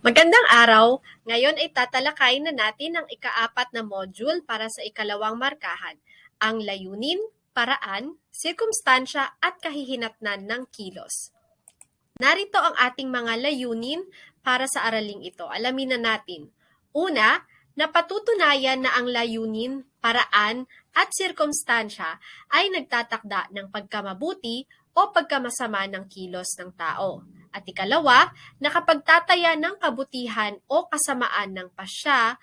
Magandang araw! Ngayon ay tatalakayin na natin ang ika-4 na module para sa ikalawang markahan, ang layunin, paraan, sirkumstansya at kahihinatnan ng kilos. Narito ang ating mga layunin para sa araling ito. Alamin na natin. Una, napatutunayan na ang layunin, paraan at sirkumstansya ay nagtatakda ng pagkamabuti o pagkamasama ng kilos ng tao. At ikalawa, nakapagtataya ng kabutihan o kasamaan ng pasya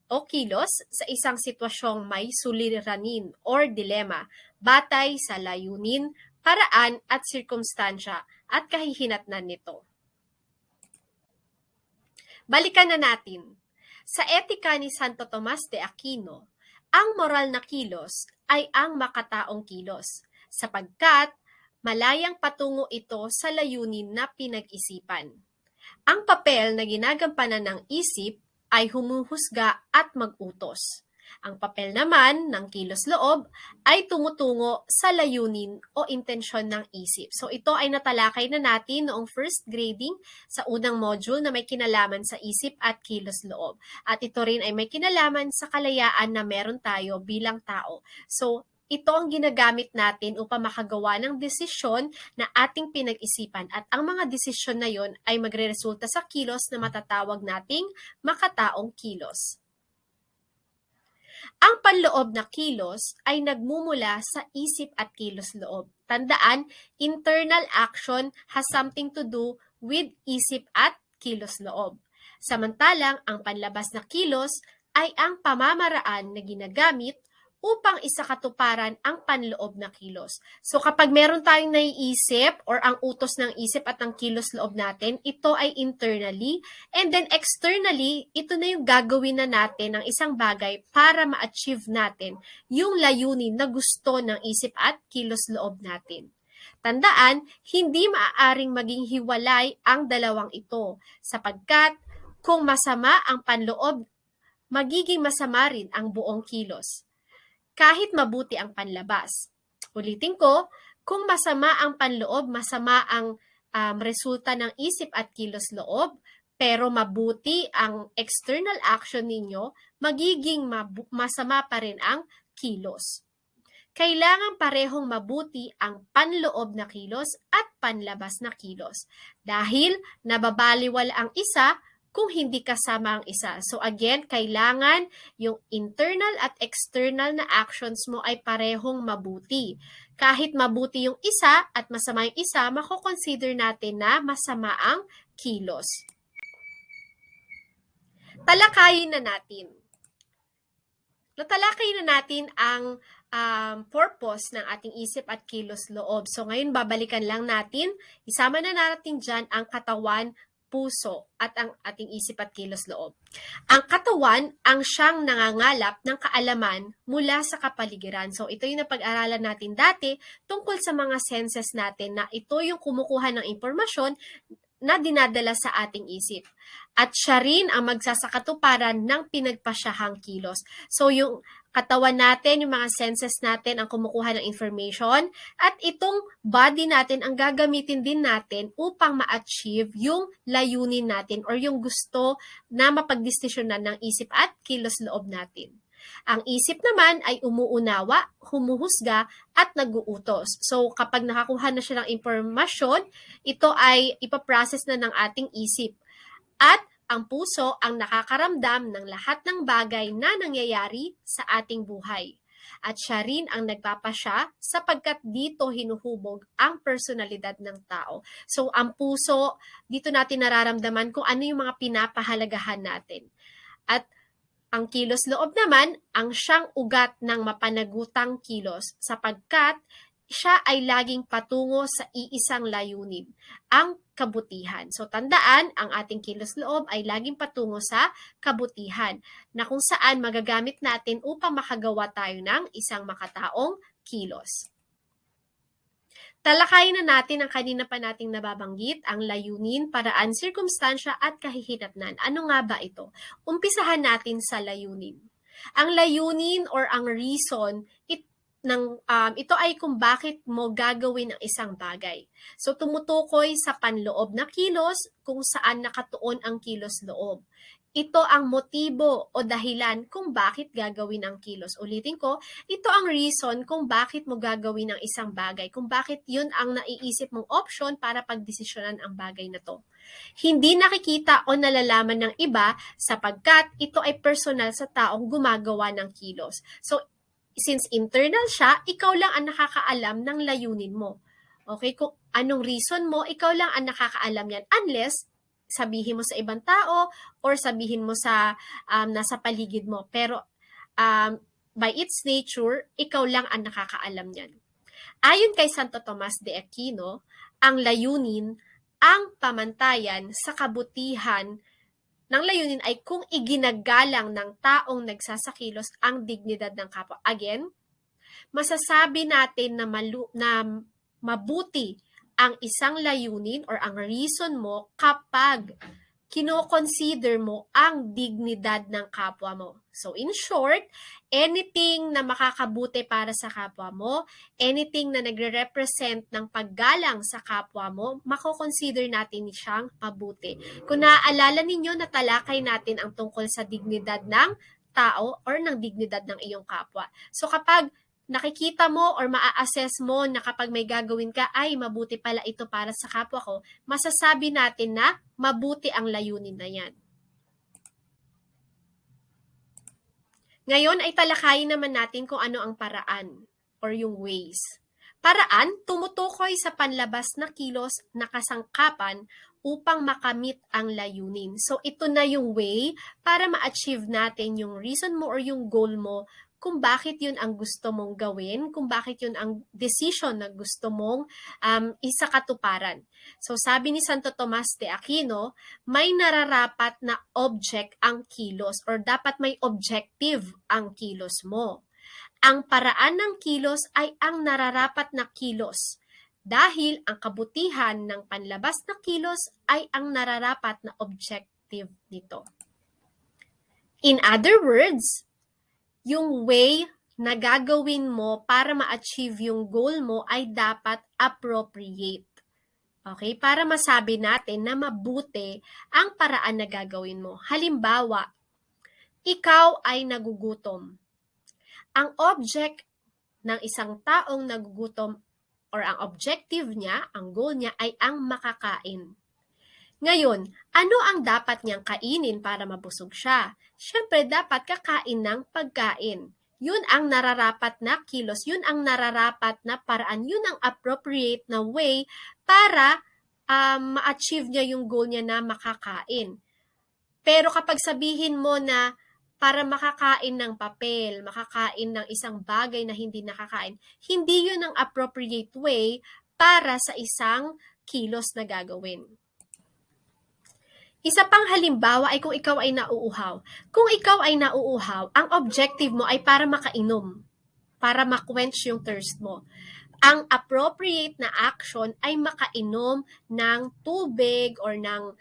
o kilos sa isang sitwasyong may suliranin or dilema batay sa layunin, paraan at sirkumstansya at kahihinatnan nito. Balikan na natin. Sa etika ni Santo Tomas de Aquino, ang moral na kilos ay ang makataong kilos, sapagkat malayang patungo ito sa layunin na pinag-isipan. Ang papel na ginagampanan ng isip ay humuhusga at mag-utos. Ang papel naman ng kilos-loob ay tumutungo sa layunin o intensyon ng isip. So ito ay natalakay na natin noong first grading sa unang module na may kinalaman sa isip at kilos-loob. At ito rin ay may kinalaman sa kalayaan na meron tayo bilang tao. So ito ang ginagamit natin upang makagawa ng desisyon na ating pinag-isipan at ang mga desisyon na yon ay magreresulta sa kilos na matatawag nating makataong kilos. Ang panloob na kilos ay nagmumula sa isip at kilos-loob. Tandaan, internal action has something to do with isip at kilos-loob. Samantalang ang panlabas na kilos ay ang pamamaraan na ginagamit upang isakatuparan ang panloob na kilos. So kapag meron tayong naiisip or ang utos ng isip at ang kilos loob natin, ito ay internally, and then externally, ito na yung gagawin na natin ng isang bagay para ma-achieve natin yung layunin na gusto ng isip at kilos loob natin. Tandaan, hindi maaaring maging hiwalay ang dalawang ito, sapagkat kung masama ang panloob, magiging masama rin ang buong kilos. Kahit mabuti ang panlabas. Ulitin ko, kung masama ang panloob, masama ang resulta ng isip at kilos-loob, pero mabuti ang external action ninyo, magiging masama pa rin ang kilos. Kailangan parehong mabuti ang panloob na kilos at panlabas na kilos. Dahil nababaliwala ang isa, kung hindi kasama ang isa. So again, kailangan yung internal at external na actions mo ay parehong mabuti. Kahit mabuti yung isa at masama yung isa, mako-consider natin na masama ang kilos. Talakayin na natin. Natalakay na natin ang purpose ng ating isip at kilos-loob. So ngayon, babalikan lang natin. Isama na natin dyan ang katawan, puso at ang ating isip at kilos-loob. Ang katawan ang siyang nangangalap ng kaalaman mula sa kapaligiran. So ito yung napag-aralan natin dati tungkol sa mga senses natin na ito yung kumukuha ng impormasyon na dinadala sa ating isip. At siya rin ang magsasakatuparan ng pinagpasyahang kilos. So yung katawan natin, yung mga senses natin ang kumukuha ng information at itong body natin ang gagamitin din natin upang ma-achieve yung layunin natin or yung gusto na mapagdesisyonan ng isip at kilos-loob natin. Ang isip naman ay umuunawa, humuhusga at nag-uutos. So kapag nakakuha na siya ng impormasyon, ito ay ipaprocess na ng ating isip. At ang puso ang nakakaramdam ng lahat ng bagay na nangyayari sa ating buhay. At siya rin ang nagpapasya sapagkat dito hinuhubog ang personalidad ng tao. So ang puso, dito natin nararamdaman kung ano yung mga pinapahalagahan natin. At ang kilos-loob naman ang siyang ugat ng mapanagutang kilos sapagkat siya ay laging patungo sa iisang layunin, ang kabutihan. So tandaan, ang ating kilos-loob ay laging patungo sa kabutihan na kung saan magagamit natin upang makagawa tayo ng isang makataong kilos. Talakayin na natin ang kanina pa nating nababanggit, ang layunin, paraan, sirkumstansya at kahihinatnan. Ano nga ba ito? Umpisahan natin sa layunin. Ang layunin or ang reason, ito ay kung bakit mo gagawin ang isang bagay. So tumutukoy sa panloob na kilos kung saan nakatuon ang kilos loob. Ito ang motibo o dahilan kung bakit gagawin ang kilos. Ulitin ko, ito ang reason kung bakit mo gagawin ang isang bagay, kung bakit yun ang naiisip mong option para pagdesisyonan ang bagay na to. Hindi nakikita o nalalaman ng iba sapagkat ito ay personal sa taong gumagawa ng kilos. So, since internal siya, ikaw lang ang nakakaalam ng layunin mo. Okay? Kung anong reason mo, ikaw lang ang nakakaalam yan. Unless, sabihin mo sa ibang tao or sabihin mo sa nasa paligid mo. Pero, by its nature, ikaw lang ang nakakaalam yan. Ayon kay Santo Tomas de Aquino, ang layunin, ang pamantayan sa kabutihan ng layunin ay kung iginagalang ng taong nagsasakilos ang dignidad ng kapwa. Again, masasabi natin na mabuti ang isang layunin or ang reason mo kapag kino-consider mo ang dignidad ng kapwa mo. So in short, anything na makakabuti para sa kapwa mo, anything na nagre-represent ng paggalang sa kapwa mo, mako-consider natin siyang mabuti. Kung naaalala ninyo, natalakay natin ang tungkol sa dignidad ng tao or ng dignidad ng iyong kapwa. So kapag nakikita mo or maa-assess mo na kapag may gagawin ka, ay mabuti pala ito para sa kapwa ko, masasabi natin na mabuti ang layunin na yan. Ngayon ay talakayin naman natin kung ano ang paraan or yung ways. Paraan, tumutukoy sa panlabas na kilos na kasangkapan upang makamit ang layunin. So ito na yung way para ma-achieve natin yung reason mo or yung goal mo kung bakit yun ang gusto mong gawin, kung bakit yun ang decision na gusto mong isakatuparan. So sabi ni Santo Tomas de Aquino, may nararapat na object ang kilos or dapat may objective ang kilos mo. Ang paraan ng kilos ay ang nararapat na kilos dahil ang kabutihan ng panlabas na kilos ay ang nararapat na objective nito. In other words, yung way na gagawin mo para ma-achieve yung goal mo ay dapat appropriate. Okay? Para masabi natin na mabuti ang paraan na gagawin mo. Halimbawa, ikaw ay nagugutom. Ang object ng isang taong nagugutom or ang objective niya, ang goal niya ay ang makakain. Ngayon, ano ang dapat niyang kainin para mabusog siya? Siyempre, dapat kakain ng pagkain. Yun ang nararapat na kilos, yun ang nararapat na paraan, yun ang appropriate na way para ma-achieve niya yung goal niya na makakain. Pero kapag sabihin mo na para makakain ng papel, makakain ng isang bagay na hindi nakakain, hindi yun ang appropriate way para sa isang kilos na gagawin. Isa pang halimbawa ay kung ikaw ay nauuhaw. Kung ikaw ay nauuhaw, ang objective mo ay para makainom, para ma-quench yung thirst mo. Ang appropriate na action ay makainom ng tubig or ng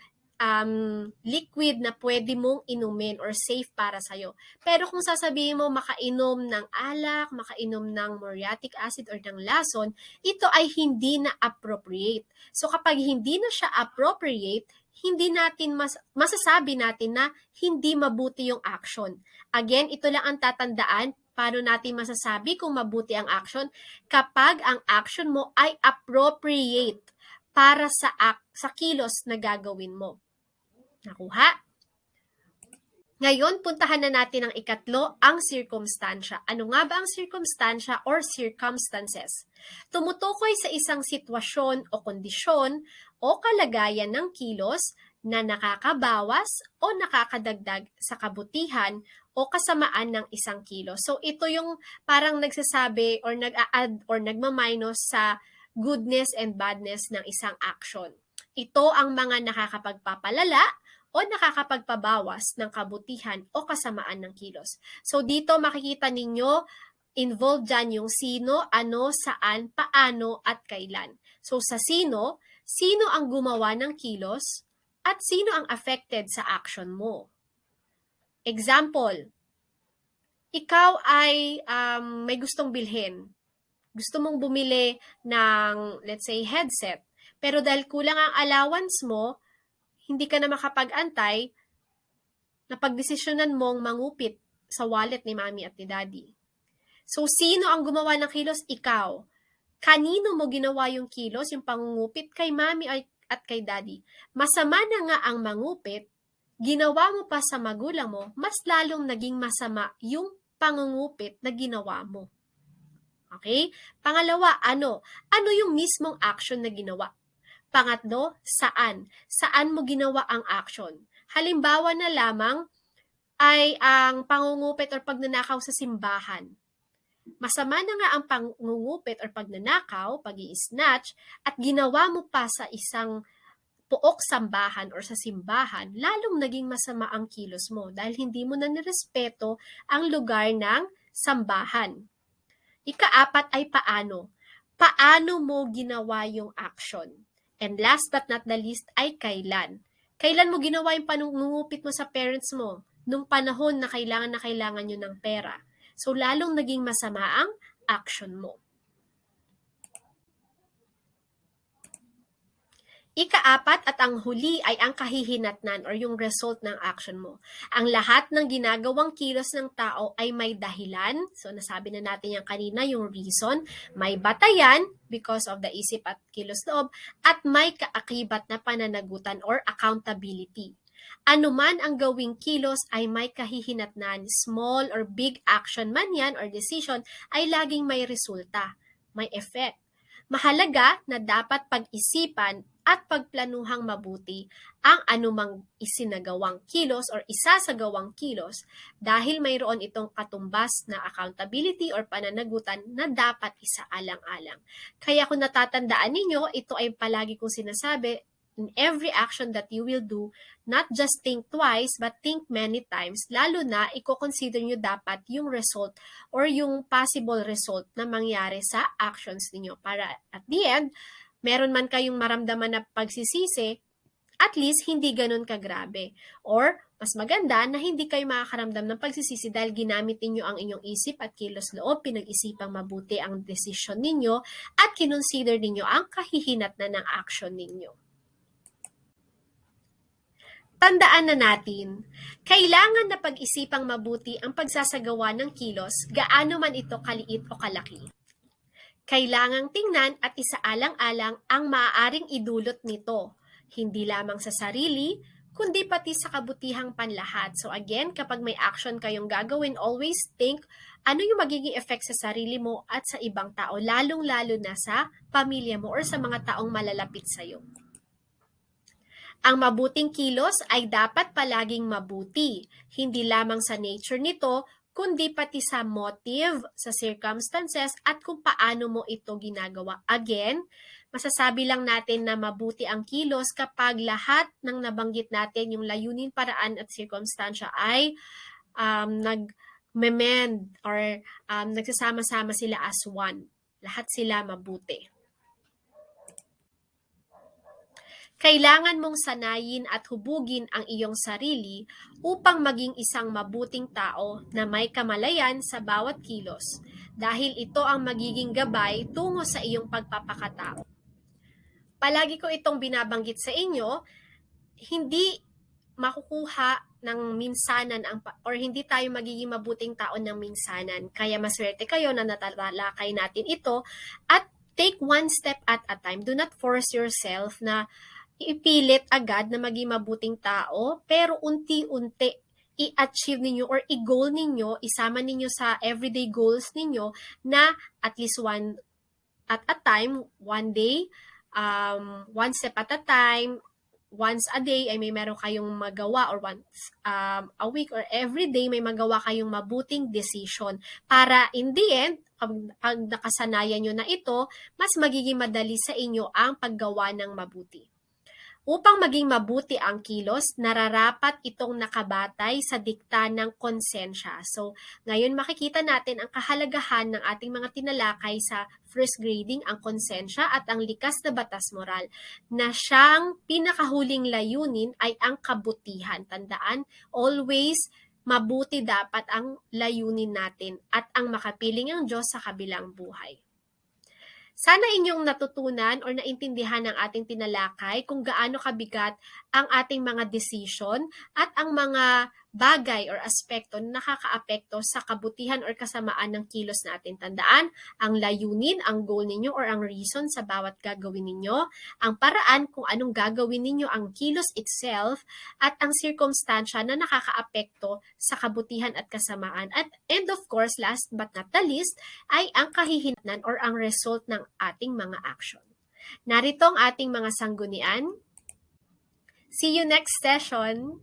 liquid na pwede mong inumin or safe para sa'yo. Pero kung sasabihin mo makainom ng alak, makainom ng muriatic acid or ng lason, ito ay hindi na appropriate. So kapag hindi na siya appropriate, hindi natin masasabi natin na hindi mabuti yung action. Again, ito lang ang tatandaan, paano natin masasabi kung mabuti ang action kapag ang action mo ay appropriate para sa kilos na gagawin mo. Nakuha? Ngayon, puntahan na natin ang ikatlo, ang circumstansya. Ano nga ba ang circumstansya or circumstances? Tumutukoy sa isang sitwasyon o kondisyon o kalagayan ng kilos na nakakabawas o nakakadagdag sa kabutihan o kasamaan ng isang kilos. So, ito yung parang nagsasabi or nag-a-add or nagmaminus sa goodness and badness ng isang action. Ito ang mga nakakapagpapalala o nakakapagpabawas ng kabutihan o kasamaan ng kilos. So dito makikita ninyo, involved dyan yung sino, ano, saan, paano, at kailan. So sa sino ang gumawa ng kilos at sino ang affected sa action mo. Example, ikaw ay may gustong bilhin. Gusto mong bumili ng, let's say, headset. Pero dahil kulang ang allowance mo, hindi ka na makapag-antay, napagdesisyonan mong mangupit sa wallet ni mami at ni daddy. So, sino ang gumawa ng kilos? Ikaw. Kanino mo ginawa yung kilos, yung pangungupit? Kay mami at kay daddy. Masama na nga ang mangupit, ginawa mo pa sa magulang mo, mas lalong naging masama yung pangungupit na ginawa mo. Okay? Pangalawa, ano? Ano yung mismong action na ginawa? Pangatlo, saan? Saan mo ginawa ang action? Halimbawa na lamang ay ang pangungupit or pagnanakaw sa simbahan. Masama na nga ang pangungupit or pagnanakaw, pag-i-snatch, at ginawa mo pa sa isang puok sambahan or sa simbahan, lalong naging masama ang kilos mo dahil hindi mo na nirespeto ang lugar ng sambahan. Ika-apat ay paano. Paano mo ginawa yung action? And last but not the least ay kailan. Kailan mo ginawa yung panungupit mo sa parents mo? Nung panahon na kailangan nyo ng pera. So, lalong naging masama ang action mo. Ika-apat at ang huli ay ang kahihinatnan or yung result ng action mo. Ang lahat ng ginagawang kilos ng tao ay may dahilan. So, nasabi na natin yan kanina, yung reason. May batayan because of the isip at kilos loob at may kaakibat na pananagutan or accountability. Anuman ang gawing kilos ay may kahihinatnan, small or big action man yan or decision ay laging may resulta, may effect. Mahalaga na dapat pag-isipan at pagplanuhang mabuti ang anumang isinagawang kilos or isasagawang kilos dahil mayroon itong katumbas na accountability or pananagutan na dapat isaalang-alang. Kaya kung natatandaan ninyo, ito ay palagi kong sinasabi, in every action that you will do, not just think twice, but think many times, lalo na i-consider nyo dapat yung result or yung possible result na mangyari sa actions ninyo para at the end, meron man kayong maramdaman na pagsisisi, at least hindi ganun kagrabe. Or, mas maganda na hindi kayo makakaramdam ng pagsisisi dahil ginamit ninyo ang inyong isip at kilos loob, pinag-isipang mabuti ang desisyon ninyo, at kinonsider ninyo ang kahihinatnan ng action ninyo. Tandaan na natin, kailangan na pag-isipang mabuti ang pagsasagawa ng kilos, gaano man ito kaliit o kalaki. Kailangang tingnan at isaalang-alang ang maaaring idulot nito, hindi lamang sa sarili, kundi pati sa kabutihang panlahat. So again, kapag may action kayong gagawin, always think ano yung magiging effect sa sarili mo at sa ibang tao, lalong-lalo na sa pamilya mo or sa mga taong malalapit sa'yo. Ang mabuting kilos ay dapat palaging mabuti, hindi lamang sa nature nito, kundi pati sa motive, sa circumstances, at kung paano mo ito ginagawa. Again, masasabi lang natin na mabuti ang kilos kapag lahat ng nabanggit natin, yung layunin, paraan, at circumstansya ay nag-mend or nagsasama-sama sila as one. Lahat sila mabuti. Kailangan mong sanayin at hubugin ang iyong sarili upang maging isang mabuting tao na may kamalayan sa bawat kilos dahil ito ang magiging gabay tungo sa iyong pagpapakatao. Palagi ko itong binabanggit sa inyo, hindi makukuha ng minsanan or hindi tayo magiging mabuting tao ng minsanan. Kaya maswerte kayo na natalakay natin ito at take one step at a time. Do not force yourself na ipilit agad na maging mabuting tao, pero unti-unti i-achieve ninyo or i-goal ninyo, isama ninyo sa everyday goals ninyo na at least one at a time, one day, one step at a time, once a day ay may meron kayong magawa or once a week or every day may magawa kayong mabuting decision para in the end, pag nakasanayan nyo na ito, mas magiging madali sa inyo ang paggawa ng mabuti. Upang maging mabuti ang kilos, nararapat itong nakabatay sa dikta ng konsensya. So, ngayon makikita natin ang kahalagahan ng ating mga tinalakay sa first grading, ang konsensya at ang likas na batas moral, na siyang pinakahuling layunin ay ang kabutihan. Tandaan, always mabuti dapat ang layunin natin at ang makapiling ang Diyos sa kabilang buhay. Sana inyong natutunan or naintindihan ng ating tinalakay kung gaano kabigat ang ating mga decision at ang mga bagay or aspekto na nakakaapekto sa kabutihan or kasamaan ng kilos natin. Tandaan, ang layunin, ang goal ninyo or ang reason sa bawat gagawin ninyo, ang paraan kung anong gagawin ninyo, ang kilos itself, at ang sirkumstansya na nakakaapekto sa kabutihan at kasamaan. And of course, last but not the least, ay ang kahihinatnan or ang result ng ating mga action. Narito ang ating mga sanggunian. See you next session!